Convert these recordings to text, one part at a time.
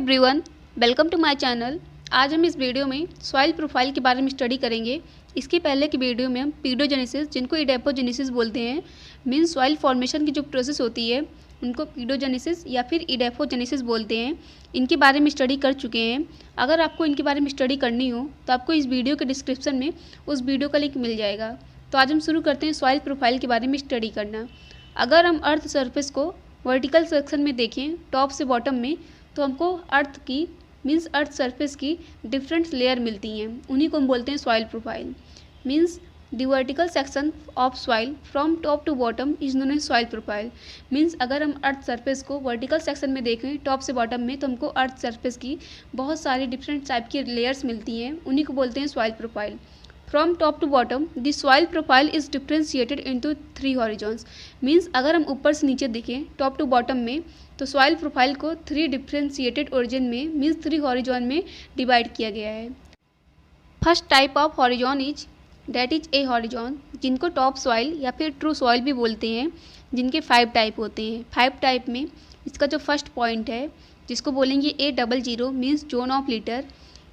Everyone, welcome to my channel. आज हम इस वीडियो में सॉइल प्रोफाइल के बारे में स्टडी करेंगे। इसके पहले की वीडियो में हम पीडोजेनेसिस, जिनको इडेपोजेनेसिस बोलते हैं, मीन्स सॉइल फॉर्मेशन की जो प्रोसेस होती है उनको पीडोजेनेसिस या फिर इडेपोजेनेसिस बोलते हैं, इनके बारे में स्टडी कर चुके हैं। अगर आपको इनके बारे में स्टडी करनी हो तो आपको इस वीडियो के डिस्क्रिप्शन में उस वीडियो का लिंक मिल जाएगा। तो आज हम शुरू करते हैं सॉइल प्रोफाइल के बारे में स्टडी करना। अगर हम अर्थ सरफेस को वर्टिकल सेक्शन में देखें, टॉप से बॉटम में, तो हमको अर्थ की मीन्स अर्थ सरफेस की डिफरेंट लेयर मिलती हैं, उन्हीं को हम बोलते हैं soil profile. Means the vertical section of soil from top to bottom is known as soil profile. Means अगर हम अर्थ सरफेस को वर्टिकल सेक्शन में देखें टॉप से बॉटम में, तो हमको अर्थ सरफेस की बहुत सारी डिफरेंट टाइप की लेयर्स मिलती हैं, उन्हीं को बोलते हैं soil profile. From top to bottom the soil profile is differentiated into 3 horizons. Means अगर हम ऊपर से नीचे देखें टॉप टू बॉटम में, तो सॉइल प्रोफाइल को 3 डिफ्रेंशिएटेड ओरिजिन में मीन्स 3 हॉरिजॉन में डिवाइड किया गया है। First type of horizon is that is A horizon, जिनको टॉप सॉइल या फिर ट्रू सॉइल भी बोलते हैं, जिनके 5 टाइप होते हैं। 5 टाइप में इसका जो फर्स्ट पॉइंट है, जिसको बोलेंगे A00 means zone of litre,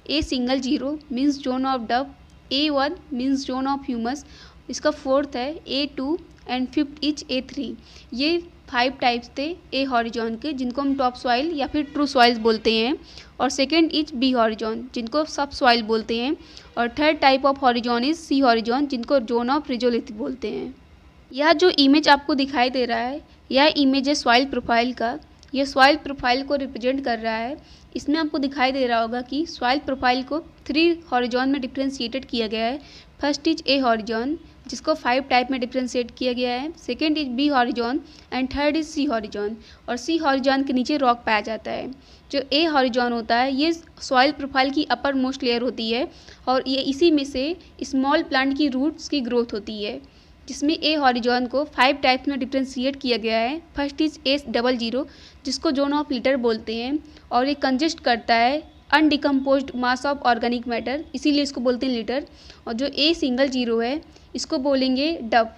A0 means zone of dub, A1 means zone of humus, इसका फोर्थ है A2 and fifth is A3। ये 5 टाइप्स थे ए हॉरिजॉन के, जिनको हम टॉप सॉइल या फिर ट्रू सॉइल्स बोलते हैं। और सेकेंड इज बी हॉरिजॉन, जिनको सब सॉइल बोलते हैं। और third type of horizon is C horizon, जिनको जोन ऑफ रिजोलिथ बोलते हैं। यह जो इमेज आपको दिखाई दे रहा है, यह इमेज है सॉइल प्रोफाइल का। यह सॉइल प्रोफाइल को रिप्रेजेंट कर रहा है। इसमें आपको दिखाई दे रहा होगा कि सॉइल प्रोफाइल को 3 हॉरिजॉन में डिफ्रेंशिएटेड किया गया है। फर्स्ट इज ए हॉरिजॉन, जिसको 5 टाइप में डिफ्रेंशिएट किया गया है। Second is B horizon and third is C horizon. और सी हॉरिजॉन के नीचे रॉक पाया जाता है। जो ए हॉरिजॉन होता है, ये सॉइल प्रोफाइल की अपर मोस्ट लेयर होती है, और ये इसी में से स्मॉल प्लांट की रूट्स की ग्रोथ होती है, जिसमें ए हॉरिजॉन को 5 टाइप्स में डिफ्रेंशिएट किया गया है। फर्स्ट इज A00, जिसको जोन ऑफ लिटर बोलते हैं, और ये कंजिस्ट करता है अनडिकम्पोज्ड मास ऑफ ऑर्गेनिक मैटर, इसीलिए इसको बोलते हैं लिटर। और जो A0 है, इसको बोलेंगे डब।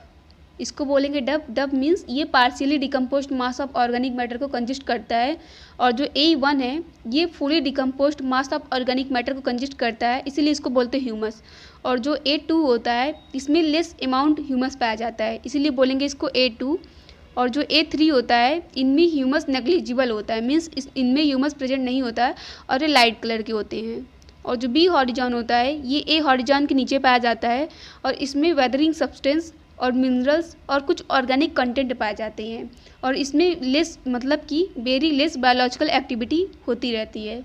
इसको बोलेंगे डब। डब मीन्स ये partially decomposed mass of organic matter को कंजिस्ट करता है। और जो A1 है, ये fully decomposed mass of organic matter को कंजिस्ट करता है, इसीलिए इसको बोलते हैं ह्यूमस। और जो A2 होता है, इसमें लेस अमाउंट ह्यूमस पाया जाता है, इसीलिए बोलेंगे इसको A2। और जो A3 होता है, इनमें ह्यूमस नेग्लिजिबल होता है, मीन्स इनमें ह्यूमस प्रेजेंट नहीं होता है, और ये लाइट कलर के होते हैं। और जो बी हॉरिजॉन होता है, ये ए हॉरिजॉन के नीचे पाया जाता है, और इसमें वेदरिंग सब्सटेंस और मिनरल्स और कुछ ऑर्गेनिक कंटेंट पाए जाते हैं, और इसमें लेस मतलब कि वेरी लेस बायोलॉजिकल एक्टिविटी होती रहती है।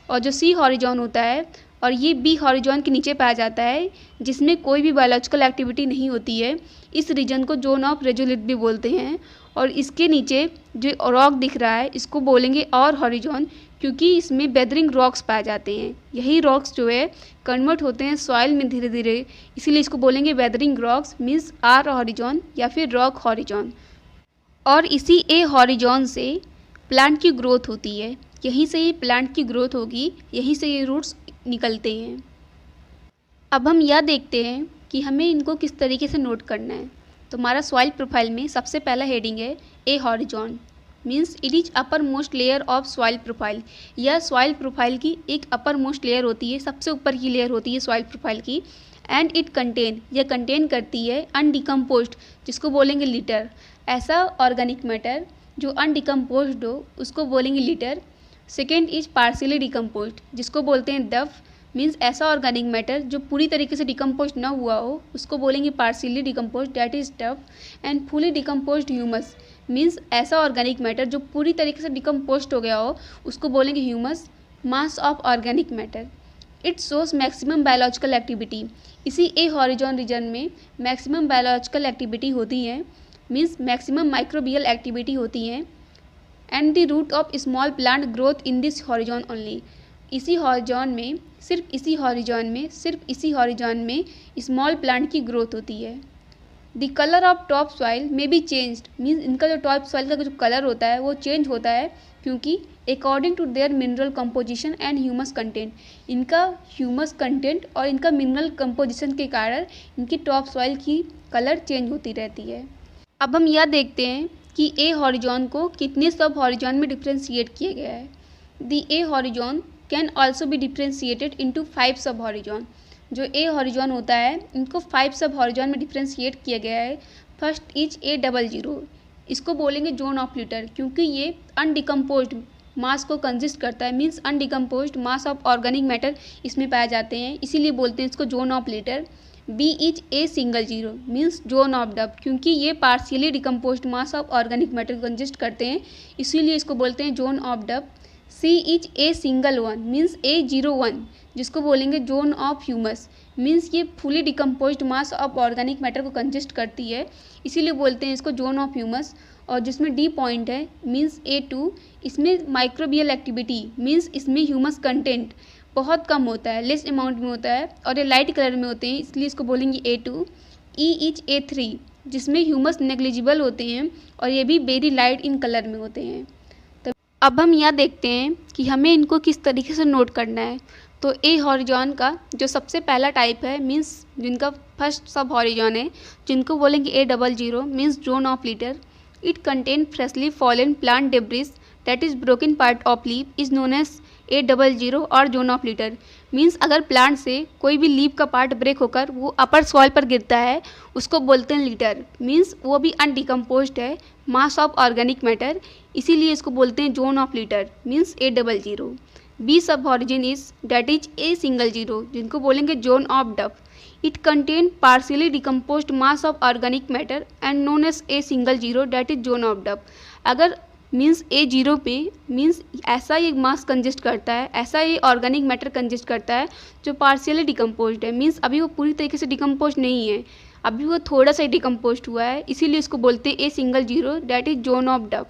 और जो सी हॉरिजॉन होता है, और ये बी हॉरिजॉन के नीचे पाया जाता है, जिसमें कोई भी बायोलॉजिकल एक्टिविटी नहीं होती है। इस रीजन को जोन ऑफ रेजुलिथ भी बोलते हैं। और इसके नीचे जो रॉक दिख रहा है, इसको बोलेंगे और हॉरिजॉन, क्योंकि इसमें वेदरिंग रॉक्स पाए जाते हैं। यही रॉक्स जो है कन्वर्ट होते हैं सॉइल में धीरे धीरे, इसीलिए इसको बोलेंगे weathering rocks, means R horizon या फिर रॉक हॉरिजॉन। और इसी ए हॉरिजॉन से प्लांट की ग्रोथ होती है। यहीं से ये प्लांट की ग्रोथ होगी, यहीं से ये रूट्स निकलते हैं। अब हम यह देखते हैं कि हमें इनको किस तरीके से नोट करना है। तो हमारा सॉइल प्रोफाइल में सबसे पहला हेडिंग है A horizon, means it is upper most layer of soil profile. यह सॉइल प्रोफाइल की एक अपर मोस्ट लेयर होती है, सबसे ऊपर की लेयर होती है सॉइल प्रोफाइल की। एंड इट कंटेन, यह कंटेन करती है अनडिकम्पोज्ड, जिसको बोलेंगे लिटर। ऐसा ऑर्गेनिक मैटर जो अनडिकम्पोज्ड हो, उसको बोलेंगे litre. Second is partially decomposed, जिसको बोलते हैं डफ। मीन्स ऐसा ऑर्गेनिक मैटर जो पूरी तरीके से डिकम्पोज ना हुआ हो, उसको बोलेंगे पार्शियली डिकम्पोज, डैट इज डफ। And fully decomposed humus, means ऐसा ऑर्गेनिक मैटर जो पूरी तरीके से डिकम्पोज हो गया हो, उसको बोलेंगे humus. Mass of organic matter, it shows maximum biological activity. इसी ए हॉरिजॉन रीजन में मैक्सिमम बायोलॉजिकल एक्टिविटी होती है, मीन्स मैक्सिमम माइक्रोबियल एक्टिविटी होती है। And the root of small plant growth in this horizon only. इसी horizon में, सिर्फ इसी हॉरिजॉन में स्मॉल प्लांट की ग्रोथ होती है। The colour of top soil में बी चेंज्ड, मीन्स इनका जो टॉप सॉइल का जो कलर होता है वो चेंज होता है, क्योंकि according to their mineral composition and humus content. इनका ह्यूमस कंटेंट और इनका मिनरल कंपोजिशन के कारण इनकी टॉप सॉइल की कलर चेंज होती रहती है। अब हम यह देखते हैं कि ए हॉरिजॉन को कितने सब हॉरिजॉन में डिफ्रेंशिएट किया गया है। The A horizon can also be differentiated into 5 सब हॉरिजॉन। जो ए हॉरिजॉन होता है इनको 5 सब हॉरिजॉन में डिफ्रेंशिएट किया गया है। फर्स्ट इज A00, इसको बोलेंगे जोन ऑफ लीटर, क्योंकि ये अनडिकम्पोज्ड मास को कंसिस्ट करता है, means undecomposed mass of organic matter इसमें पाए जाते हैं, इसीलिए बोलते हैं इसको zone of litter. B is A00 means zone of duff, क्योंकि ये partially decomposed mass of organic matter consist करते हैं, इसीलिए इसको बोलते हैं zone of duff. C is A1 means A01, जिसको बोलेंगे जोन ऑफ ह्यूमस, मीन्स ये fully decomposed mass of organic matter को कंसिस्ट करती है, इसीलिए बोलते हैं इसको जोन ऑफ ह्यूमस। और जिसमें डी पॉइंट है मीन्स A2, इसमें माइक्रोबियल एक्टिविटी मीन्स इसमें ह्यूमस कंटेंट बहुत कम होता है, लेस अमाउंट में होता है, और ये लाइट कलर में होते हैं, इसलिए इसको बोलेंगे A2। ई इज A3, जिसमें ह्यूमस नेग्लिजिबल होते हैं और ये भी वेरी लाइट इन कलर में होते हैं। तो अब हम यहाँ देखते हैं कि हमें इनको किस तरीके से नोट करना है। तो ए हॉरिजॉन का जो सबसे पहला टाइप है मीन्स जिनका फर्स्ट सब हॉरिजॉन है, जिनको बोलेंगे A00 means zone of litter. It contain freshly fallen plant debris that is broken part of leaf is known as A00 और जोन ऑफ लीटर। मीन्स अगर प्लांट से कोई भी लीफ का पार्ट ब्रेक होकर वो अपर सॉइल पर गिरता है उसको बोलते हैं लीटर, मीन्स वो भी अनडिकम्पोज्ड है मास ऑफ ऑर्गेनिक मैटर, इसीलिए इसको बोलते हैं zone of litter means A00। B sub horizon is that is A00, जिनको बोलेंगे zone of duff. It contain partially decomposed mass of organic matter and known as A00 that is zone of duff. अगर means A0 पे means ऐसा ये मास consist करता है, ऐसा ये ऑर्गेनिक मैटर कंजिस्ट करता है जो पार्शियली डिकम्पोज्ड है, मीन्स अभी वो पूरी तरीके से डिकम्पोज नहीं है, अभी वो थोड़ा सा ही डिकम्पोज हुआ है, इसीलिए इसको बोलते हैं A00 that is zone of duff.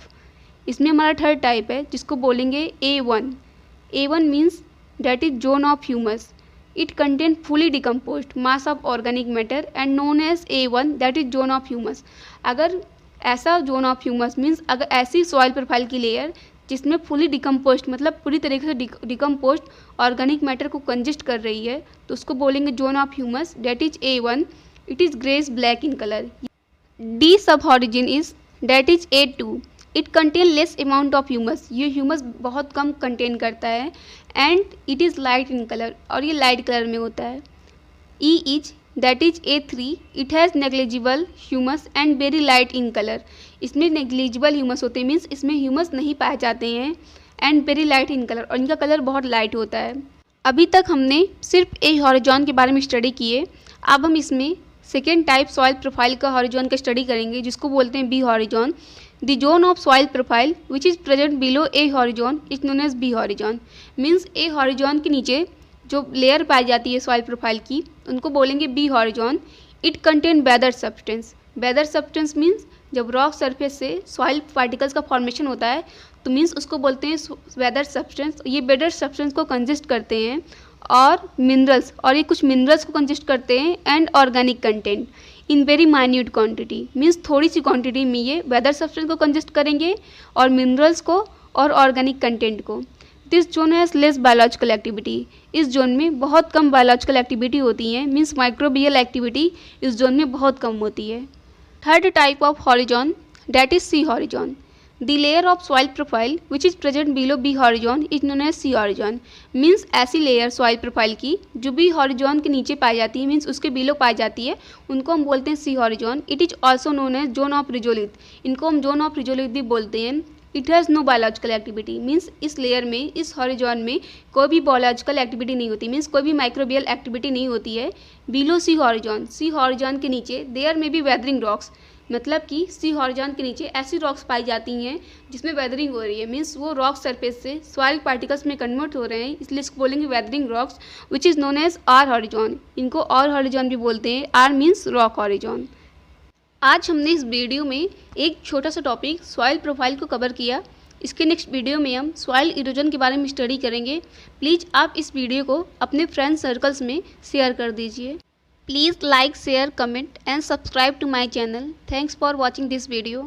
इसमें हमारा थर्ड टाइप है जिसको बोलेंगे A1। A1 means that is zone of humus. It contain fully decomposed mass of organic matter and known as A1 that is zone of humus. अगर ऐसा zone of humus means अगर ऐसी soil profile की layer जिसमें fully decomposed मतलब पूरी तरीके से डिकम्पोज्ड ऑर्गेनिक मैटर को कंजिस्ट कर रही है तो उसको बोलेंगे zone of humus that is A1। It is greyish black in colour. D sub horizon is that is A2। It contain less amount of humus, ये ह्यूमस बहुत कम कंटेन करता है and it is light in colour, और ये light colour में होता है। E is that is A3। It has negligible humus and very light in colour. इसमें नेग्लिजिबल ह्यूमस होते हैं मीन्स इसमें ह्यूमस नहीं पाए जाते हैं and very light in colour, और इनका कलर बहुत लाइट होता है। अभी तक हमने सिर्फ ए हॉरिजॉन के बारे में स्टडी किए, अब हम इसमें सेकेंड टाइप सॉइल प्रोफाइल का हॉरिजॉन का स्टडी करेंगे जिसको बोलते हैं B horizon. The zone of soil profile which is present below A horizon is known as B horizon. Means A horizon के नीचे जो लेयर पाई जाती है सॉइल प्रोफाइल की उनको बोलेंगे B horizon. It contain weather substance. Weather substance means जब rock surface से सॉइल पार्टिकल्स का फॉर्मेशन होता है तो मीन्स उसको बोलते हैं वेदर सब्सटेंस। ये वेदर सब्सटेंस को कंजिस्ट करते हैं और मिनरल्स, और ये कुछ मिनरल्स को कंजिस्ट करते हैं and organic content in very minute quantity. Means थोड़ी सी क्वांटिटी में ये वेदर सब्सटेंस को कंजिस्ट करेंगे और मिनरल्स को और ऑर्गेनिक कंटेंट को। This zone has less biological activity. इस जोन में बहुत कम बायोलॉजिकल एक्टिविटी होती है, मीन्स माइक्रोबियल एक्टिविटी इस जोन में बहुत कम होती है। Third type of horizon that is C horizon. The layer of soil profile which is present below B horizon is known as C horizon. Means ऐसी layer soil profile की जो B horizon के नीचे पाई जाती है, मीन्स उसके below पाई जाती है, उनको हम बोलते हैं C horizon. It is also known as zone of regolith. इनको हम जोन ऑफ रिजोलिथ भी बोलते हैं। It has no biological activity. Means इस लेयर में, इस हॉरिजॉन में कोई भी बायोलॉजिकल एक्टिविटी नहीं होती, मीन्स कोई भी माइक्रोबियल एक्टिविटी नहीं होती है। बिलो सी हॉरिजॉन, सी हॉरिजॉन के नीचे देयर में भी वेदरिंग रॉक्स, मतलब कि सी हॉरिजॉन के नीचे ऐसी रॉक्स पाई जाती हैं जिसमें वेदरिंग हो रही है, मीन्स वो रॉक सरफेस से सॉइल पार्टिकल्स में कन्वर्ट हो रहे हैं, इसलिए इसको बोलेंगे weathering rocks which is known as R horizon. इनको और हॉरिजॉन भी बोलते हैं। R means rock horizon. आज हमने इस वीडियो में एक छोटा सा टॉपिक सॉइल प्रोफाइल को कवर किया। इसके नेक्स्ट वीडियो में हम सॉइल इरोजन के बारे में स्टडी करेंगे। प्लीज़ आप इस वीडियो को अपने फ्रेंड सर्कल्स में शेयर कर दीजिए। Please like, share, comment and subscribe to my channel. Thanks for watching this video.